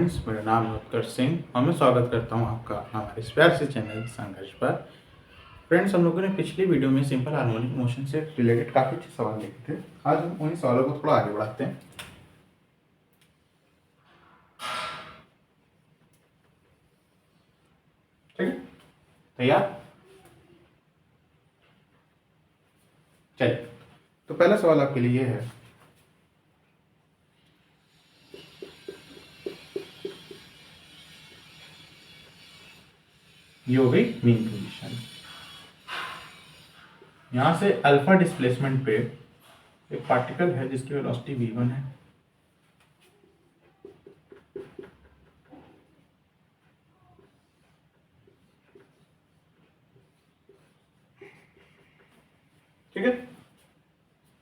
Friends, मेरा नाम है उत्कर्ष सिंह और मैं स्वागत करता हूं आपका हमारे इस प्यार से चैनल संघर्ष पर। फ्रेंड्स, हम लोगों ने पिछली वीडियो में सिंपल हार्मोनिक मोशन से रिलेटेड काफ़ी अच्छे सवाल देखे थे। आज हम उन्हीं सवालों को थोड़ा आगे बढ़ाते हैं। ठीक है, तैयार? चलिए, तो पहला सवाल आपके लिए ये है, ये हो गई मीन पोजीशन। यहां से अल्फा डिस्प्लेसमेंट पे एक पार्टिकल है जिसकी वेलोसिटी v1 है। ठीक है,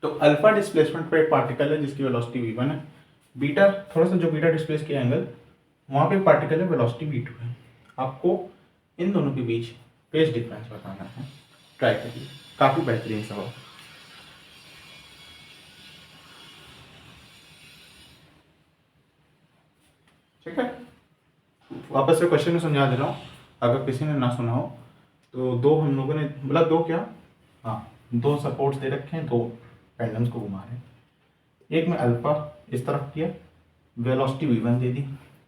तो अल्फा डिस्प्लेसमेंट पे एक पार्टिकल है जिसकी वेलोसिटी v1 है। बीटा, थोड़ा सा जो बीटा डिस्प्लेस किया एंगल, वहां पे पार्टिकल है वेलोसिटी v2 है। आपको इन दोनों के बीच फेज डिफरेंस बताना है। ट्राई करिए, काफी बेहतरीन सवाल। ठीक है, वापस से क्वेश्चन में समझा दे रहा हूँ, अगर किसी ने ना सुना हो तो। दो हम लोगों ने मतलब दो क्या, हाँ, दो सपोर्ट्स दे रखे हैं, दो पेंडल्स को घुमा रहे हैं। एक में अल्फा इस तरफ किया, वेलोसिटी v1 दे दी।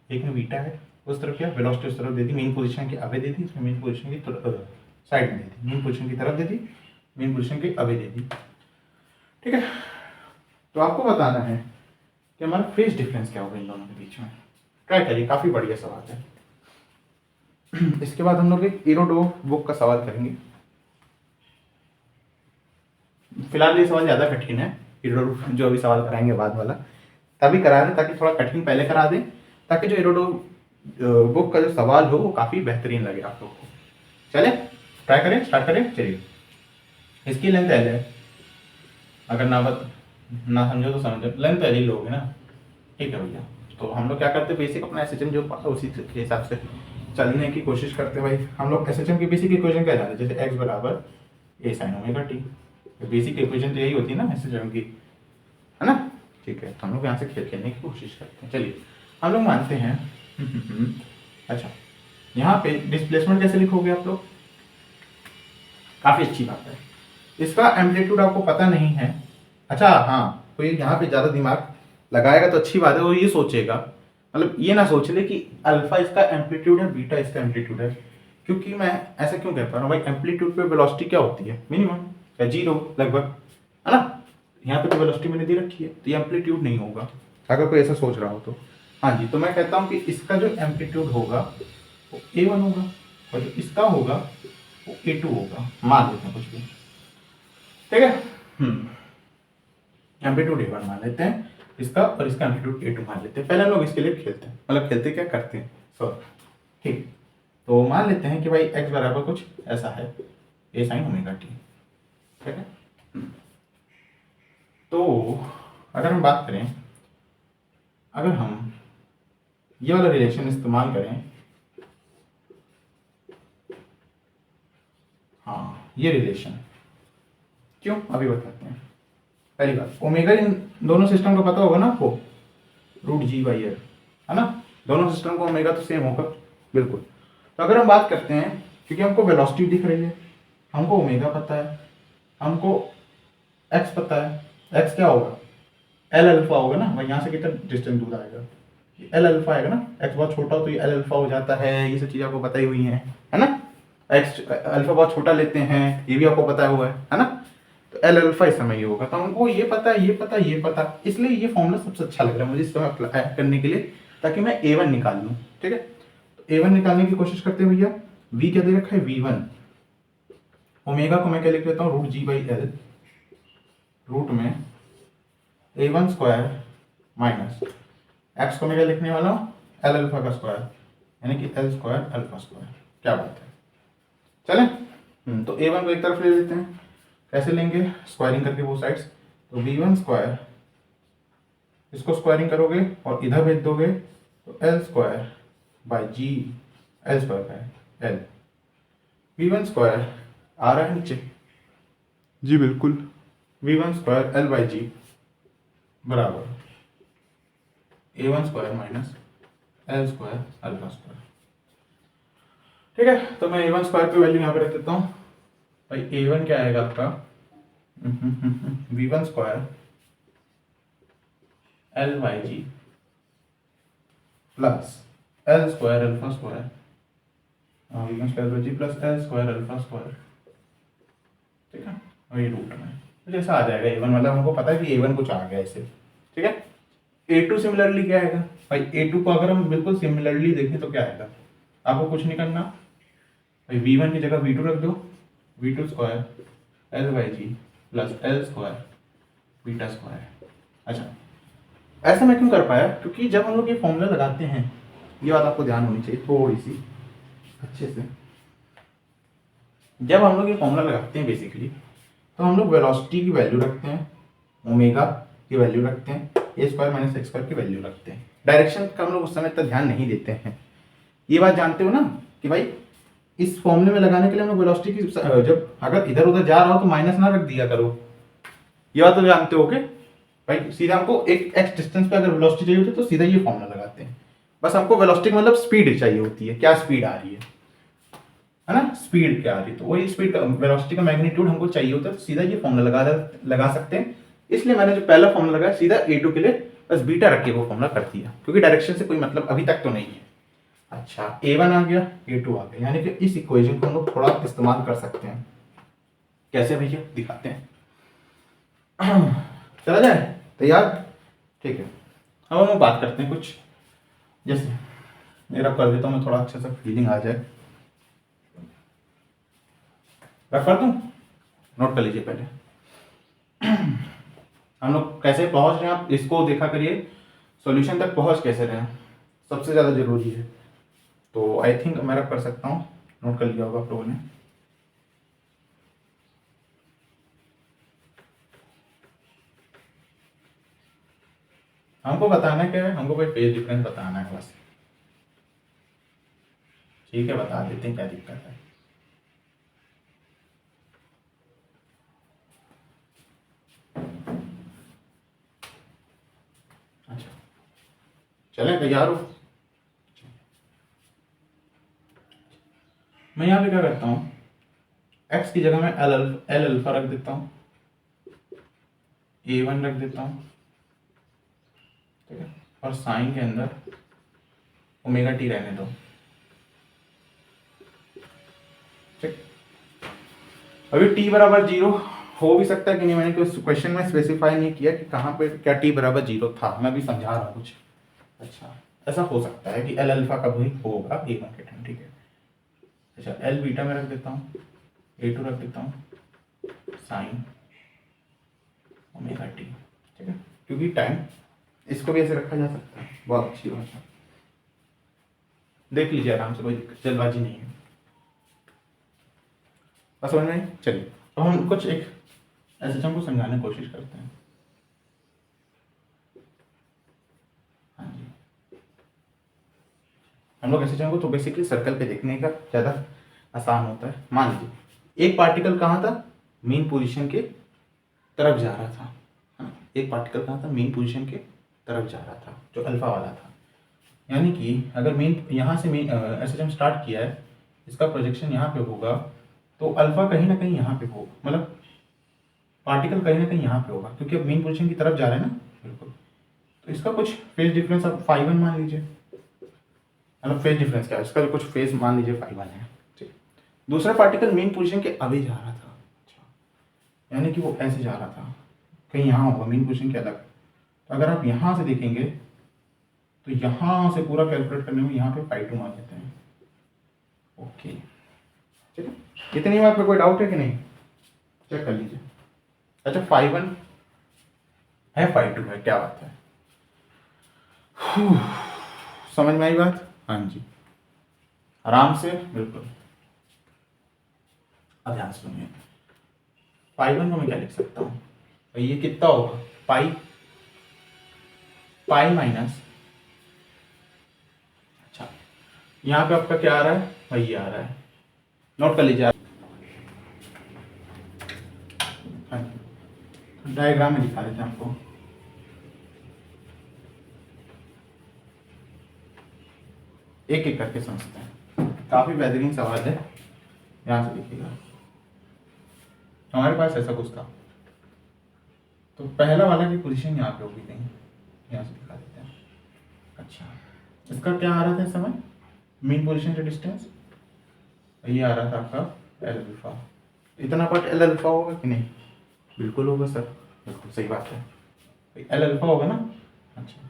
एक में बीटा है, उस तरफ किया, वेलोसिटी उस तरफ दे दी। मेन पोजीशन के आगे दे दी, इसमें मेन पोजीशन की साइड में दे दी। मेन पोजीशन की तरफ दे दी, मेन पोजीशन के आगे दे दी। ठीक है, तो आपको बताना है कि हमारा फेज डिफरेंस क्या होगा इन दोनों के बीच में। ट्राई करिए, काफी बढ़िया सवाल है। इसके बाद हम लोग एक इरोडो बुक का सवाल करेंगे। फिलहाल ये सवाल ज्यादा कठिन है, इरोडो जो अभी सवाल कराएंगे बाद वाला तभी करा दें, ताकि थोड़ा कठिन पहले करा दें, ताकि जो इरोडो बुक का जो सवाल हो वो काफी बेहतरीन लगे आप लोग को। चले ट्राई करें, स्टार्ट करें। चलिए, इसकी लेंथ एल है, अगर ना समझो तो समझो, लेंथ एल ही लोगे ना। ठीक है भैया, तो हम लोग क्या करते हैं, बेसिक अपना एसएचएम जो पता उसी के हिसाब से चलने की कोशिश करते हैं भाई। हम लोग एसएचएम की बेसिक इक्वेशन क्या जानते हैं, जैसे x बराबर a sin omega t। Basic equation तो यही होती है ना एसएचएम की, है ना। ठीक है, तो हम लोग यहाँ से खेलने की कोशिश करते हैं। चलिए, हम लोग मानते हैं अच्छा, यहाँ पे डिस्प्लेसमेंट कैसे लिखोगे आप लोग, काफी अच्छी बात है। इसका एम्पलीट्यूड आपको पता नहीं है। अच्छा हाँ, तो ये यहाँ पे ज्यादा दिमाग लगाएगा तो अच्छी बात है। वो ये सोचेगा, मतलब ये ना सोच ले कि अल्फा इसका एम्पलीट्यूड है, बीटा इसका एम्पलीट्यूड है। क्योंकि मैं ऐसा क्यों कहता हूँ भाई, एम्पलीट्यूड पे वेलोसिटी क्या होती है, मिनिमम या जीरो लगभग, है ना। यहाँ पे तो वेलोसिटी मैंने दे रखी है, तो ये एम्पलीट्यूड नहीं होगा, अगर कोई ऐसा सोच रहा हो तो। हाँ जी, तो मैं कहता हूँ कि इसका जो एम्पलीट्यूड होगा वो a1 होगा, और जो इसका होगा वो a2 होगा। मान लेते हैं कुछ भी, ठीक है। एम्पलीट्यूड a1 मान लेते हैं इसका, और इसका एम्पलीट्यूड a2 मान लेते हैं। पहले हम लोग इसके लिए खेलते हैं, मतलब खेलते क्या करते हैं, सॉरी। ठीक, तो मान लेते हैं कि भाई x बराबर कुछ ऐसा है, a sin ओमेगा t। ठीक है, तो अगर हम बात करें, अगर हम ये वाला रिलेशन इस्तेमाल करें, हाँ ये रिलेशन क्यों, अभी बताते हैं। पहली बात, ओमेगा इन दोनों सिस्टम का पता होगा ना आपको, √g/r, है ना। दोनों सिस्टम को ओमेगा तो सेम होगा, बिल्कुल। तो अगर हम बात करते हैं, क्योंकि हमको वेलोसिटी दिख रही है, हमको ओमेगा पता है, हमको एक्स पता है। एक्स क्या होगा, एल अल्फा होगा ना भाई। यहाँ से कितना डिस्टेंस दूर आएगा, एल अल्फा आएगा ना। एक्स बहुत छोटा हो तो ये एल अल्फा हो जाता है, ये सब चीज़ें आपको पता ही हुई हैं, है ना। एक्स अल्फा बहुत छोटा लेते हैं, ये भी आपको पता हुआ है ना। तो एल अल्फा इस समय ये होगा, तो हमको ये पता है, ये पता, ये पता, इसलिए ये फॉर्मूला सबसे अच्छा लग रहा है मुझे इस समय अप्लाई करने के लिए, ताकि मैं a1 निकाल लूँ। ठीक है, तो a1 निकालने की कोशिश करते हैं भैया। v क्या दे रखा है, v1। ओमेगा को मैं क्या लिख लेता हूँ, √g/l, रूट में a1 स्क्वायर माइनस एक्स को मैं क्या लिखने वाला हूँ, एल अल्फा का स्क्वायर, यानी कि एल स्क्वायर अल्फा स्क्वायर। क्या बात है, चलें। तो a1 को एक तरफ ले लेते हैं, कैसे लेंगे, स्क्वायरिंग करके वो साइड्स। तो v1 स्क्वायर, इसको स्क्वायरिंग करोगे और इधर भेज दोगे, तो L square by g, L square का एल, v1 स्क्वायर आ रहा है नीचे जी, बिल्कुल। v1 स्क्वायर एल बाई जी बराबर a1 square minus L square alpha square. ठीक है, तो मैं ए1 स्क्वायर की वैल्यू यहाँ पे रख देता हूँ। भाई ए1 क्या आएगा आपका, v1 square L y g plus L square alpha square, v1 square by g plus L square alpha square. ठीक है, और ये रूट में तो जैसा आ जाएगा ए1, मतलब हमको पता है कि ए1 कुछ आ गया ऐसे। ठीक है, ए2 सिमिलरली क्या आएगा भाई, ए2 को अगर हम बिल्कुल सिमिलरली देखें तो क्या आएगा, आपको कुछ नहीं करना भाई, v1 की जगह v2 रख दो, v2 square L by g plus L square beta square. अच्छा, ऐसा मैं क्यों कर पाया, क्योंकि जब हम लोग ये फॉर्मूला लगाते हैं, ये बात आपको ध्यान होनी चाहिए थोड़ी सी अच्छे से, जब हम लोग ये फॉर्मूला लगाते हैं बेसिकली, तो हम लोग वेलोसिटी की वैल्यू रखते हैं, ओमेगा की वैल्यू रखते हैं, ए स्क्वायर माइनस एक्स स्क्वायर की वैल्यू रखते हैं। डायरेक्शन का हम लोग उस समय इतना ध्यान नहीं देते हैं। ये बात जानते हो ना कि भाई इस फॉर्मूले में लगाने के लिए हम लोग वेलोसिटी की, जब अगर इधर उधर जा रहा हो तो माइनस ना रख दिया करो। ये बात तो जानते हो के भाई, सीधा हमको एक एक्स डिस्टेंस पे अगर वेलोसिटी चाहिए होती है तो सीधा ये फॉर्मूला लगाते हैं। बस हमको वेलोसिटी मतलब स्पीड चाहिए होती है, क्या स्पीड आ रही है ना, स्पीड क्या आ रही है, तो वही स्पीड का वेलोसिटी का मैग्नीट्यूड हमको चाहिए होता है, तो सीधा ये फॉर्मूला लगा सकते हैं। इसलिए मैंने जो पहला फॉर्मूला लगाया सीधा a2 के लिए बस बीटा रख के वो फॉर्मूला कर दिया, क्योंकि डायरेक्शन से कोई मतलब अभी तक तो नहीं है। अच्छा, a1 आ गया, a2 आ गया, यानी कि इस इक्वेशन को हम लोग थोड़ा इस्तेमाल कर सकते हैं। कैसे भैया, दिखाते हैं। चला जाए, तैयार? ठीक है, अब हम बात करते हैं कुछ, जैसे मेरा कर देता हूँ मैं, थोड़ा अच्छा सा फीलिंग आ जाए। रख कर दूँ, नोट कर लीजिए पहले। हम लोग कैसे पहुंच रहे हैं, आप इसको देखा करिए, सॉल्यूशन तक पहुंच कैसे रहे हैं, सबसे ज़्यादा जरूरी है। तो आई थिंक मैं रख कर सकता हूँ, नोट कर लिया होगा आप लोगों ने। हमको बताना क्या है, हमको कोई फेज डिफरेंस बताना है बस। ठीक है, बता देते हैं, क्या दिक्कत है। अच्छा, चलें, तैयार हो? मैं यहाँ पे क्या करता हूँ, x की जगह में एल अल्फा रख देता हूँ, a1 रख देता हूँ। ठीक है, और साइन के अंदर ओमेगा टी रहने दो। ठीक, अभी t बराबर 0 हो भी सकता है कि नहीं, मैंने क्वेश्चन में स्पेसिफाई नहीं किया कि कहाँ पे क्या t बराबर 0 था, मैं भी समझा रहा हूँ कुछ। अच्छा, ऐसा हो सकता है कि एल अल्फा का भी होगा a1 के टाइम। ठीक है, अच्छा, एल बीटा में रख देता हूँ, a2 रख देता हूँ, साइन ओमेगा टी। ठीक है, क्योंकि टाइम इसको भी ऐसे रखा जा सकता है, बहुत अच्छी बात है। देख लीजिए आराम से, कोई जल्दबाजी नहीं है, बस समझ में आई? चलिए, तो हम कुछ एक ऐसे को समझाने की कोशिश करते हैं। हाँ जी, हम लोग ऐसे को तो बेसिकली सर्कल पे देखने का ज़्यादा आसान होता है। मान लीजिए एक पार्टिकल कहाँ था, मेन पोजीशन के तरफ जा रहा था, है ना? एक पार्टिकल कहाँ था, मेन पोजीशन के तरफ जा रहा था, जो अल्फा वाला था। यानी कि अगर मेन यहाँ से मेन ऐसे स्टार्ट किया है, इसका प्रोजेक्शन यहाँ पे होगा, तो अल्फा कहीं ना कहीं यहाँ पे होगा, मतलब पार्टिकल कहीं ना कहीं यहाँ पे होगा, क्योंकि अब मेन पोजीशन की तरफ जा रहा है ना, बिल्कुल। तो इसका कुछ फेज डिफरेंस आप φ1 मान लीजिए, मतलब फेज डिफरेंस क्या है, इसका कुछ फेज मान लीजिए φ1 है। ठीक, दूसरा पार्टिकल मेन पोजीशन के अभी जा रहा था, अच्छा, यानी कि वो ऐसे जा रहा था, कहीं यहाँ होगा मेन पोजीशन के अलग। तो अगर आप यहाँ से देखेंगे तो यहाँ से पूरा कैलकुलेट करने में यहाँ पे φ2 मान लेते हैं। ओके, ठीक है, इतनी बात पे कोई डाउट है कि नहीं, चेक कर लीजिए। अच्छा, φ1 है, φ2 है, क्या बात है, समझ में आई बात? हाँ जी, आराम से, बिल्कुल। अब ध्यान सुनिए, φ1 को मैं क्या लिख सकता हूँ, तो ये कितना होगा, पाई माइनस, अच्छा, यहाँ पे आपका क्या आ रहा है भाई, ये आ रहा है, नोट कर लीजिए आप। डायग्राम में दिखा देते हैं आपको। एक एक करके समझते हैं, काफ़ी बेहतरीन सवाल है। यहाँ से देखिएगा, हमारे पास ऐसा कुछ था, तो पहला वाला की पोजीशन यहाँ पे होगी कहीं, यहाँ से दिखा देते हैं। अच्छा, इसका क्या आ रहा था इस समय, मीन पोजीशन से डिस्टेंस, ये आ रहा था आपका एल अल्फा। इतना पार्ट एल अल्फा होगा कि नहीं? बिल्कुल होगा सर, बिल्कुल सही बात है, एल अल्फा होगा ना। अच्छा,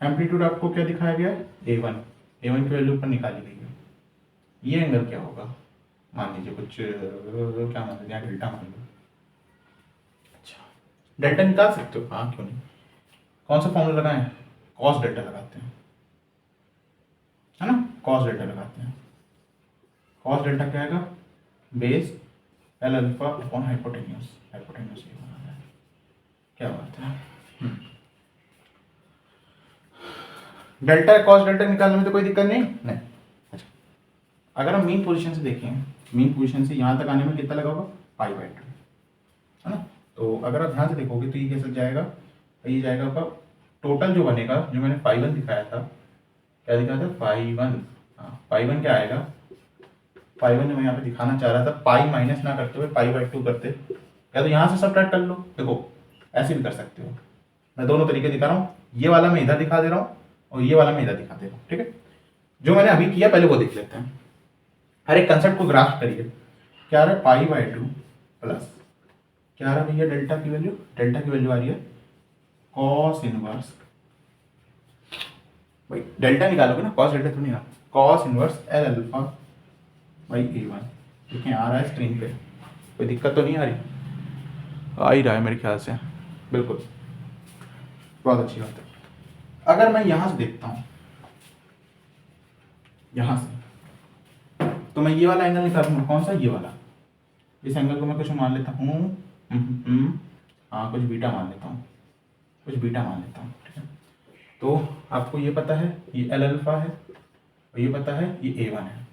एम्पलीट्यूड आपको क्या दिखाया गया है, A1, A1 की वैल्यू ऊपर निकाली गई है। ये एंगल क्या होगा, मान लीजिए कुछ क्या मान लीजिए, डेल्टा मान लो। अच्छा, डेल्टा निकाल सकते हो, हाँ क्यों नहीं। कौन सा फॉर्मूला लगाएं, कॉस डेल्टा लगाते हैं, है ना, कॉस डेल्टा लगाते हैं। कॉस डेल्टा क्या आएगा, base L alpha upon hypotenuse, hypotenuse ये बना है, क्या बात है। डेल्टा कॉस डेल्टा निकालने में तो कोई दिक्कत नहीं। अच्छा, अगर हम मीन पोजीशन से देखें, मीन पोजीशन से यहाँ तक आने में कितना लगा होगा, π/2, है ना। तो अगर आप ध्यान से देखोगे तो ये कैसे जाएगा, ये जाएगा आपका टोटल जो बनेगा, जो मैंने π1 दिखाया था, क्या दिखाया था, π1, हाँ π1 क्या आएगा, π1 जो मैं यहाँ पे दिखाना चाह रहा था, पाई माइनस ना करते हुए π/2 करते, या तो यहाँ से सब्ट्रैक्ट कर लो, देखो ऐसे भी कर सकते हो, मैं दोनों तरीके दिखा रहा हूँ, ये वाला मैं इधर दिखा दे रहा हूँ और ये वाला मैं इधर दिखा दे रहा हूँ, ठीक है। जो मैंने अभी किया पहले वो देख लेते हैं, हर एक कंसेप्ट को ग्राफ करिए। क्या आ रहा है, π/2 प्लस क्या आ रहा है भैया, डेल्टा की वैल्यू, डेल्टा की वैल्यू आ रही है कॉस इनवर्स, भाई डेल्टा निकालोगे ना, कॉस डेल्टा तो नहीं, cos inverse L alpha by A1, देखिए आ रहा है स्क्रीन पे, कोई दिक्कत तो नहीं आ रही, आ ही रहा है मेरे ख्याल से, बिल्कुल बहुत अच्छी बात है। अगर मैं यहाँ से देखता हूँ, यहाँ से, तो मैं ये वाला एंगल निकालूंगा, कौन सा, ये वाला, इस एंगल को मैं कुछ मान लेता हूँ, हाँ कुछ बीटा मान लेता हूँ, कुछ बीटा मान लेता हूँ, ठीक है। तो आपको ये पता है ये एल अल्फा है और ये पता है ये A1 है,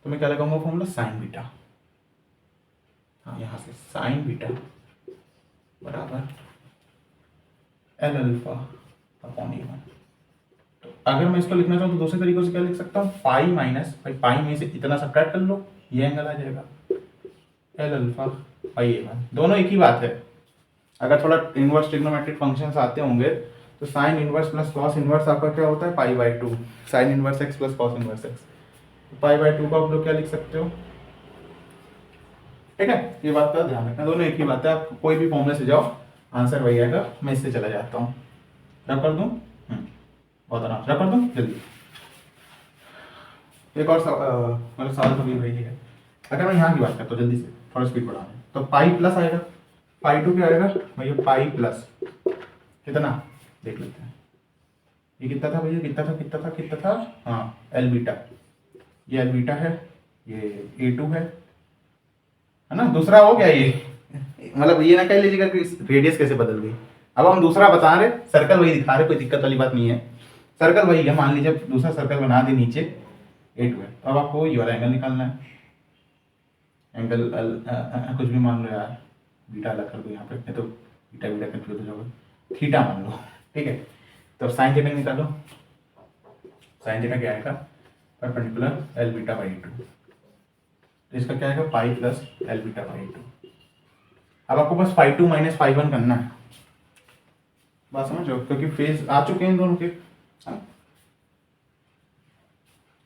तो मैं क्या लगाऊंगा फॉर्मूला, साइन बीटा, हाँ यहाँ से साइन बीटा बराबर एल अल्फा अपॉन A1। तो अगर मैं इसको लिखना चाहूँ तो दूसरे तरीकों से क्या लिख सकता हूँ, पाई माइनस, भाई पाई में से इतना सब्ट्रैक्ट कर लो, ये एंगल आ जाएगा एल अल्फा बाई A1, दोनों एक ही बात है। अगर थोड़ा इनवर्स ट्रिग्नोमेट्रिक फंक्शंस आते होंगे तो sine inverse plus cos inverse आपका क्या होता है, π/2, sine inverse x plus cos inverse x, π/2 को आप लोग क्या लिख सकते हो, ठीक है। ये बात का ध्यान रखना, दोनों एक ही बात है, आप कोई भी फॉर्मूले से जाओ आंसर वही आएगा। मैं इससे चला जाता हूँ, रब कर दूँ, बहुत आराम से रब कर दूँ जल्दी। एक और मतलब सवाल तो भी वही है, अगर मैं यहाँ की बात करता हूँ जल्दी से, थोड़ा स्पीड बढ़ाने, तो पाई प्लस आएगा, π2 क्या आएगा भैया, पाई प्लस कितना देख लेते हैं, ये कितना था भैया, कितना था, हाँ एल बीटा, ये एल बीटा है, ये A2 है ना, दूसरा हो गया ये, मतलब ये ना कह लीजिएगा कि रेडियस कैसे बदल गई। अब हम दूसरा बता रहे, सर्कल वही दिखा रहे, कोई दिक्कत वाली बात नहीं है, सर्कल वही है, मान लीजिए दूसरा सर्कल बना दे नीचे A2 है, तो अब आपको ये वाला एंगल निकालना है, एंगल कुछ भी मान लो यार, बीटा अलग कर दो यहाँ पे, नहीं तो बीटा बीटा कंफ्यूज हो जाओगे, थीटा मान लो, ठीक है। तो साइन थीटा निकालो, साइन थीटा क्या आएगा, परपेंडिकुलर एल बीटा बाई 2, तो इसका क्या आएगा, pi plus L beta by 2। अब आपको बस π2 माइनस π1 करना है, बात समझो, क्योंकि फेज आ चुके हैं दोनों के,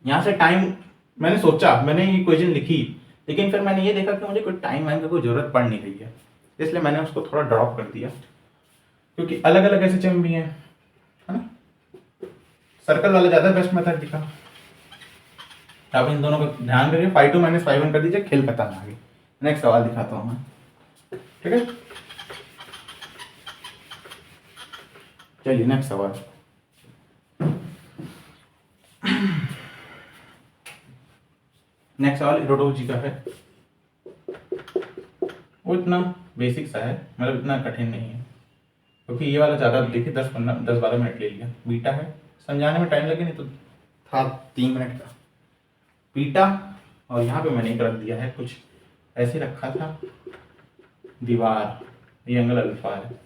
यहाँ से टाइम मैंने सोचा, मैंने ये इक्वेशन लिखी, लेकिन फिर मैंने ये देखा कि मुझे कोई टाइम वाइम की कोई जरूरत पड़ नहीं रही है, इसलिए मैंने उसको थोड़ा ड्रॉप कर दिया, क्योंकि अलग अलग ऐसे चम भी हैं, है ना। सर्कल वाला ज़्यादा बेस्ट मेथड दिखा, आप इन दोनों को ध्यान करिए, π2 माइनस π1 कर दीजिए, खेल खत्म आगे। नेक्स्ट सवाल दिखाता हूँ मैं, ठीक है, चलिए नेक्स्ट सवाल। नेक्स्ट सवाल इरोडोव जी का है, वो इतना बेसिक सा है, मतलब इतना कठिन नहीं है, क्योंकि ये वाला ज़्यादा देखिए 10-12 मिनट ले लिया, बीटा है, समझाने में टाइम लगे, नहीं तो था 3 मिनट का बीटा, और यहाँ पे मैंने एक रख दिया है, कुछ ऐसे रखा था दीवार, ये एंगल अल्फा है,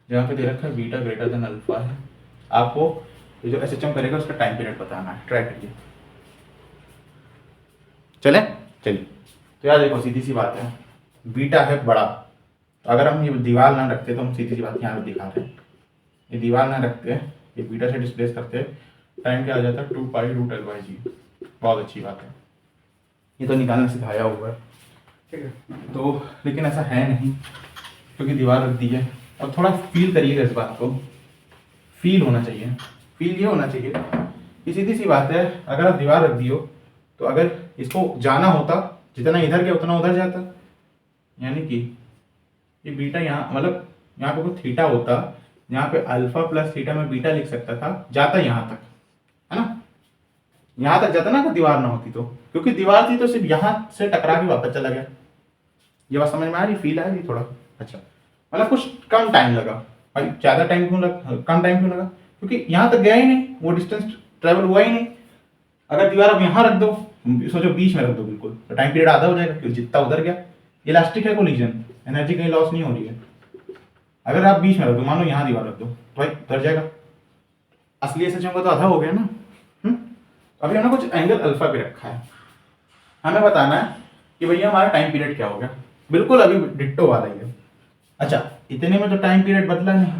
जहाँ पे दे रखा है बीटा ग्रेटर देन अल्फा है, आपको ये जो SHM करेगा उसका टाइम पीरियड बताना है, ट्राई करिए। चले चलिए, तो यार देखो सीधी सी बात है, बीटा है बड़ा, तो अगर हम ये दीवार ना रखते तो हम सीधी सी बात यहाँ पे दिखा रहे हैं, ये दीवार ना रखते ये बीटा से डिस्प्लेस करते, टाइम क्या आ जाता है 2π√L/g। बहुत अच्छी बात है, ये तो निकालना सिखाया हुआ है, ठीक है। तो लेकिन ऐसा है नहीं, क्योंकि दीवार रख दी है। और थोड़ा फील करिएगा इस बात को, फील होना चाहिए, फील ये होना चाहिए कि सीधी सी बात है, अगर आप दीवार रख दी हो तो अगर इसको जाना होता, जितना इधर गया उतना उधर जाता, यानी कि ये बीटा यहाँ, मतलब यहाँ पे कोई थीटा होता, यहाँ पे अल्फा प्लस थीटा में बीटा लिख सकता था, जाता यहाँ तक, है ना, यहाँ तक जाता ना, अगर दीवार ना होती तो, क्योंकि दीवार थी तो सिर्फ यहाँ से टकरा के वापस चला गया। ये बात समझ में आ रही, फील आ रही थोड़ा? अच्छा, मतलब कुछ कम टाइम लगा भाई, ज़्यादा टाइम क्यों लगा, कम टाइम क्यों लगा, क्योंकि यहाँ तक गया ही नहीं, वो डिस्टेंस ट्रेवल हुआ ही नहीं। अगर दीवार आप यहाँ रख दो, सोचो बीच में रख दो बिल्कुल, तो टाइम पीरियड आधा हो जाएगा, क्योंकि जितना उधर गया, इलास्टिक है कोलिजन, एनर्जी कहीं लॉस नहीं हो रही है। अगर आप बीच में रख दो, मान लो यहाँ दीवार रख दो, तो भाई उधर जाएगा, असली SHM का तो आधा हो गया ना। अभी हमने कुछ एंगल अल्फा पे रखा है, हमें बताना है कि भैया हमारा टाइम पीरियड क्या हो गया, बिल्कुल अभी डिट्टो वाला ही है। अच्छा, इतने में तो टाइम पीरियड बदला नहीं,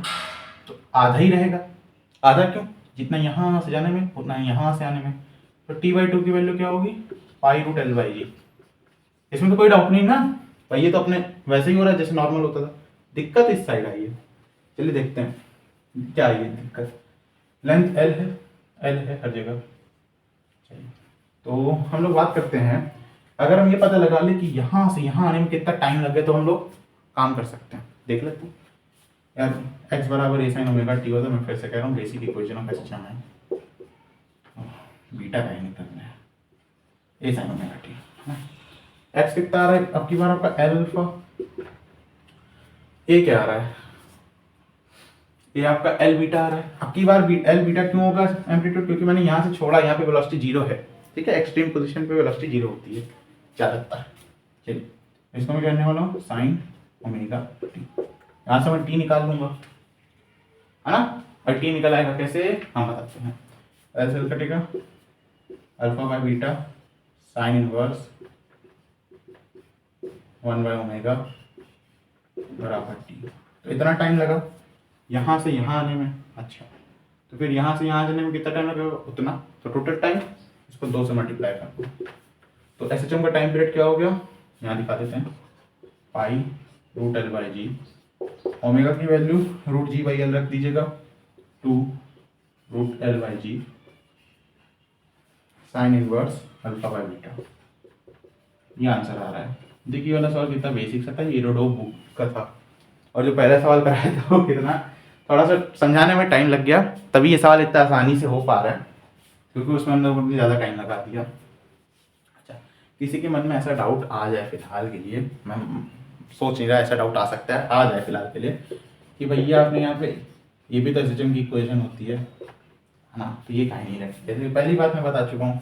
तो आधा ही रहेगा। आधा क्यों? जितना यहाँ से जाने में उतना यहाँ से आने में, तो t/2 की वैल्यू क्या होगी, π√L/g। इसमें तो कोई डाउट नहीं ना भाई, ये तो अपने वैसे ही हो रहा है जैसे नॉर्मल होता था। दिक्कत इस साइड आई है, चलिए देखते हैं क्या आई है दिक्कत। लेंथ L है हर जगह। चलिए, तो हम लोग बात करते हैं, अगर हम ये पता लगा ले कि यहाँ से यहाँ आने में कितना टाइम लगे, तो हम लोग काम कर सकते हैं, देख लेते हैं यार। x बराबर a sin ओमेगा t होता है, मैं फिर से कह रहा हूँ, बेसिक इक्वेशन ऑफ SHM है, बीटा का ही निकलना है, a sin ओमेगा t है ना। x कितना आ रहा है अब की बार आपका अल्फा, a क्या आ रहा है, ये आपका L बीटा आ रहा है। अब की बार L बीटा क्यों होगा एम्पलीट्यूड, क्योंकि मैंने यहाँ से छोड़ा, यहाँ पे वेलोसिटी जीरो है, ठीक है, एक्सट्रीम पोजीशन पे वेलोसिटी जीरो होती है ज़्यादातर। चलिए, इसको मैं कहने वाला हूँ साइन ओमेगा टी, यहाँ से मैं टी निकाल लूंगा, है ना, और टी निकल आएगा कैसे हम बताते हैं। एल से कटेगा alpha by beta sine inverse 1/ओमेगा बराबर टी। तो इतना टाइम लगा यहाँ से यहाँ आने में। अच्छा, तो फिर यहाँ से यहाँ जाने में कितना टाइम लगेगा, उतना, तो टोटल टाइम इसको 2 से मल्टीप्लाई कर दो, तो SHM का टाइम पीरियड क्या हो गया, यहाँ दिखा देते हैं, π√L/g, ओमेगा की वैल्यू √g/L रख दीजिएगा, 2√L/g sine inverse alpha by beta. ये आंसर आ रहा है। देखिए वाला सवाल कितना बेसिक सा था, ये रोडो बुक का था, और जो पहला सवाल कराया था वो कितना, थोड़ा सा समझाने में टाइम लग गया, तभी ये सवाल इतना आसानी से हो पा रहा है, क्योंकि उसमें हम लोगों ने ज़्यादा टाइम लगा दिया। अच्छा, किसी के मन में ऐसा डाउट आ जाए फिलहाल के लिए, मैं सोच नहीं रहा, ऐसा डाउट आ सकता है, आ जाए फिलहाल के लिए, कि भैया आपने यहाँ पे ये भी तो SHM की इक्वेशन होती है ना, तो ये कहीं नहीं रखी। जैसे पहली बात मैं बता चुका हूँ,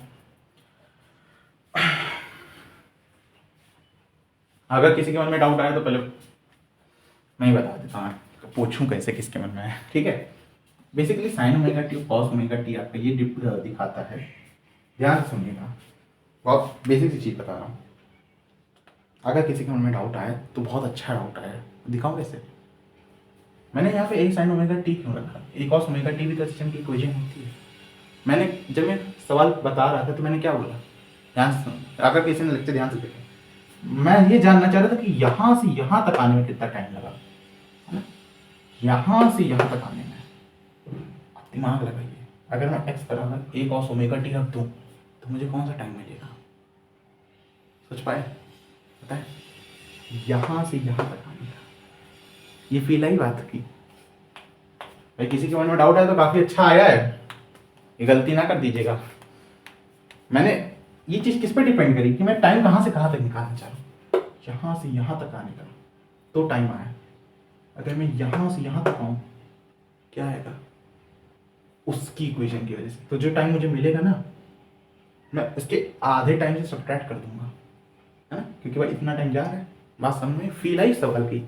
अगर किसी के मन में डाउट आया तो पहले मैं ही बता देता हूँ, तो पूछूं कैसे किसके मन में है, ठीक है। Basically sine omega T cos omega T आपका ये दिखाता है, ध्यान से सुनिएगा, बहुत बेसिक सी चीज़ बता रहा हूँ। अगर किसी के मन में डाउट आए तो बहुत अच्छा डाउट आया, दिखाऊँ कैसे। मैंने यहाँ पे ए साइन ओमेगा टी क्यों रखा, ए कॉस ओमेगा टी भी तो SHM की इक्वेशन होती है। मैंने जब मैं सवाल बता रहा था तो मैंने क्या बोला, ध्यान से सुन, अगर किसी ने लेक्चर ध्यान से देखा, मैं ये जानना चाह रहा था कि यहाँ से यहाँ तक आने में कितना टाइम लगा, है ना, यहाँ से यहाँ तक आने में। दिमाग लगाइए, अगर मैं x बराबर ए कॉस ओमेगा टी रख दूँ तो मुझे कौन सा टाइम मिलेगा, सोच पाए, पता है, यहाँ से यहाँ तक आने का। ये फील आई बात की भाई, किसी के मन में डाउट है तो काफ़ी अच्छा आया है, ये गलती ना कर दीजिएगा। मैंने ये चीज़ किस पे डिपेंड करी कि मैं टाइम कहाँ से कहाँ तक निकालना चाह रहा हूँ, यहाँ से यहाँ तक आने का तो टाइम आया। अगर मैं यहाँ से यहाँ तक आऊँ क्या आएगा, उसकी इक्वेशन की वजह से, तो जो टाइम मुझे मिलेगा ना, मैं उसके आधे टाइम से सब्ट्रैक्ट कर दूंगा, है ना, क्योंकि भाई इतना टाइम जा रहा है। बात समझ में, फील आई सवाल की,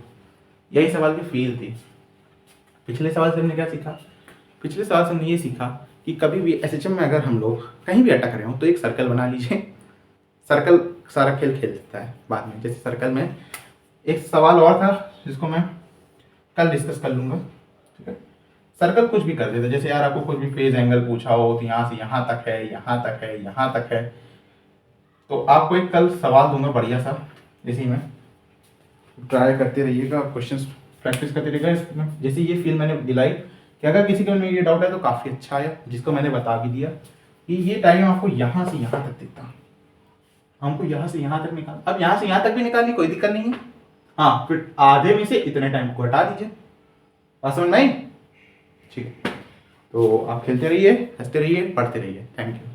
यही सवाल की फील थी। पिछले सवाल से हमने क्या सीखा, पिछले सवाल से हमने ये सीखा कि कभी भी एसएचएम में अगर हम लोग कहीं भी अटक रहे हो तो एक सर्कल बना लीजिए। सर्कल सारा खेल खेल सकता है बाद में। जैसे सर्कल में एक सवाल और था जिसको मैं कल डिस्कस कर लूँगा, ठीक है। सर्कल कुछ भी कर देते, जैसे यार आपको कुछ भी फेज एंगल पूछा हो तो यहाँ से यहाँ तक है, यहाँ तक है, यहाँ तक है, तो आपको एक कल सवाल दूंगा बढ़िया सा, इसी में ट्राई करते रहिएगा, क्वेश्चंस प्रैक्टिस करते रहिएगा इसमें। जैसे ये फील मैंने दिलाई कि अगर किसी को में ये डाउट है तो काफ़ी अच्छा है, जिसको मैंने बता भी दिया कि ये टाइम आपको यहाँ से यहाँ तक दिखता, हमको यहाँ से यहाँ तक निकाल, अब यहाँ से यहाँ तक भी निकालनी कोई दिक्कत नहीं है। हाँ, फिर आधे में से इतने टाइम को हटा दीजिए, बात समझ में आई? ठीक है, तो आप खेलते रहिए, हंसते रहिए, पढ़ते रहिए। Thank you.